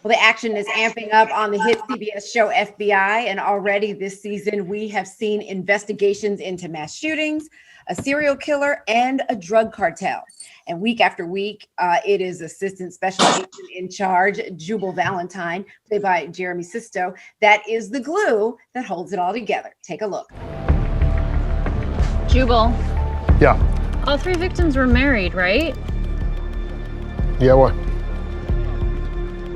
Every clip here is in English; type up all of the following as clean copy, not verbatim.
Well, the action is amping up on the hit CBS show FBI, and already this season we have seen investigations into mass shootings, a serial killer, and a drug cartel. And week after week, it is Assistant Special Agent in Charge, Jubal Valentine, played by Jeremy Sisto, that is the glue that holds it all together. Take a look. Jubal. Yeah. All 3 victims were married, right? Yeah, what?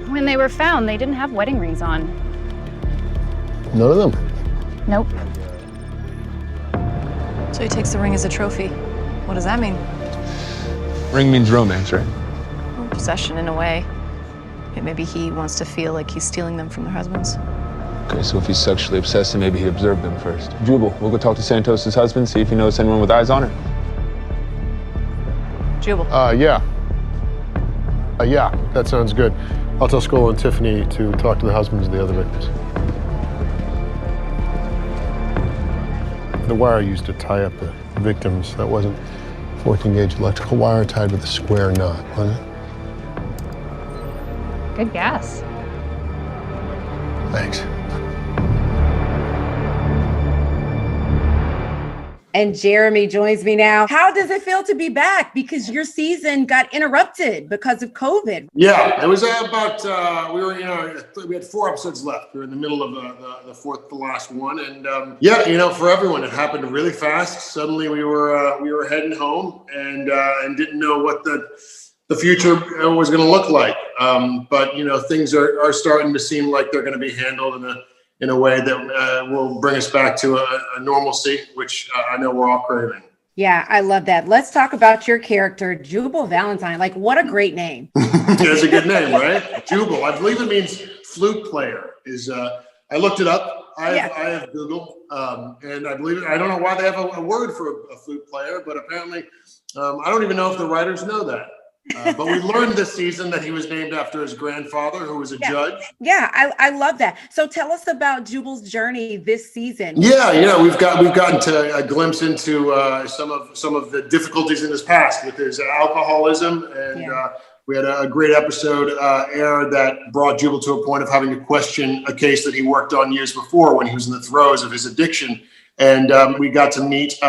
When they were found, they didn't have wedding rings on. None of them? Nope. So he takes the ring as a trophy. What does that mean? Ring means romance, right? Well, possession in a way. Maybe he wants to feel like he's stealing them from their husbands. Okay, so if he's sexually obsessed, then maybe he observed them first. Jubal, we'll go talk to Santos's husband, see if he knows anyone with eyes on her. Jubal. Yeah. Yeah, that sounds good. I'll tell Skola and Tiffany to talk to the husbands of the other victims. The wire used to tie up the victims, that wasn't 14-gauge electrical wire tied with a square knot, was it? Good guess. Thanks. And Jeremy joins me now. How does it feel to be back? Because your season got interrupted because of COVID. Yeah, it was about, we had 4 episodes left. We were in the middle of the fourth to last one. And for everyone, it happened really fast. Suddenly we were heading home and didn't know what the future was going to look like. But things are starting to seem like they're going to be handled in a way that will bring us back to a normalcy, which I know we're all craving. Yeah, I love that. Let's talk about your character, Jubal Valentine. Like, what a great name. It's a good name, right? Jubal. I believe it means flute player. I looked it up. I have Google, and I believe I don't know why they have a word for a flute player, but apparently, I don't even know if the writers know that. But we learned this season that he was named after his grandfather, who was a judge. Yeah, I love that. So tell us about Jubal's journey this season. Yeah, we've gotten to a glimpse into some of the difficulties in his past with his alcoholism, and we had a great episode air that brought Jubal to a point of having to question a case that he worked on years before when he was in the throes of his addiction. And we got to meet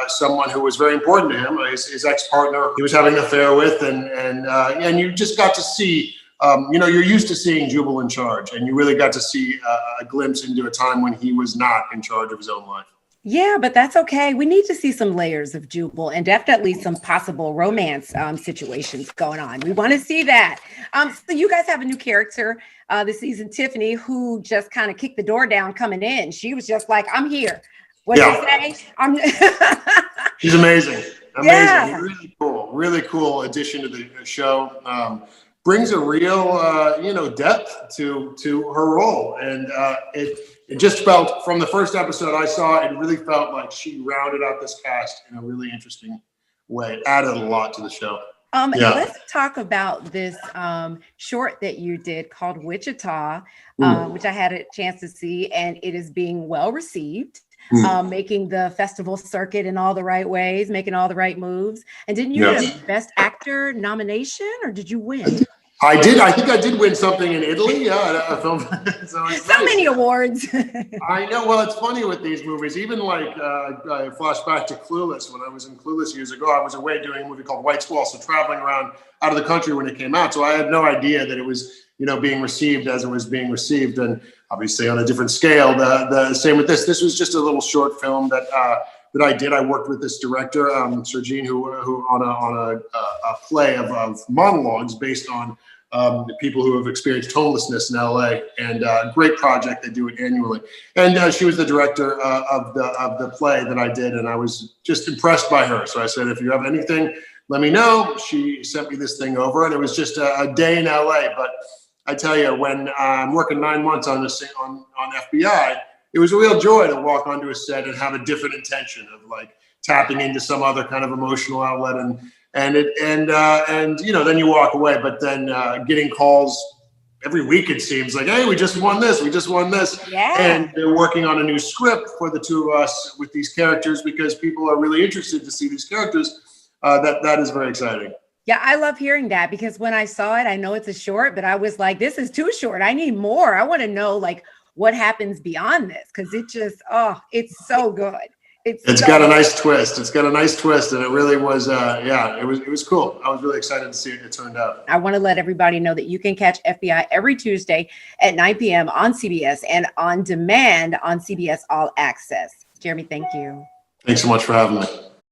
someone who was very important to him, his ex-partner he was having an affair with. And you just got to see, you're used to seeing Jubal in charge, and you really got to see a glimpse into a time when he was not in charge of his own life. Yeah, but that's okay. We need to see some layers of Jubal and definitely some possible romance situations going on. We want to see that. So you guys have a new character this season, Tiffany, who just kind of kicked the door down coming in. She was just like, I'm here. What did you say? She's amazing. Yeah. Really cool addition to the show. Brings a real, depth to her role. And it just felt, from the first episode I saw, it really felt like she rounded out this cast in a really interesting way. It added a lot to the show. Let's talk about this short that you did called Wichita, which I had a chance to see, and it is being well received. Making the festival circuit in all the right ways, making all the right moves. And didn't you get a Best Actor nomination, or did you win? I did. I think I did win something in Italy. Yeah, a film. So many awards. I know. Well, it's funny with these movies. Even like I flash back to Clueless. When I was in Clueless years ago, I was away doing a movie called White Squall, so traveling around out of the country when it came out. So I had no idea that it was being received as it was being received, and obviously on a different scale. The same with this. This was just a little short film that I did. I worked with this director, Sergine, who on a play of monologues based on the people who have experienced homelessness in LA, and great project. They do it annually. And she was the director of the play that I did, and I was just impressed by her. So I said, if you have anything, let me know. She sent me this thing over, and it was just a day in LA. But I tell you, when I'm working 9 months on FBI, it was a real joy to walk onto a set and have a different intention of like tapping into some other kind of emotional outlet, and then you walk away. But then getting calls every week, it seems like, hey, we just won this, and they're working on a new script for the two of us with these characters because people are really interested to see these characters. That is very exciting. Yeah, I love hearing that because when I saw it, I know it's a short, but I was like, this is too short. I need more. I want to know like what happens beyond this because it just, it's so good. It's got a nice twist. It's got a nice twist, and it really was. It was cool. I was really excited to see it turned out. I want to let everybody know that you can catch FBI every Tuesday at 9 p.m. on CBS and on demand on CBS All Access. Jeremy, thank you. Thanks so much for having me.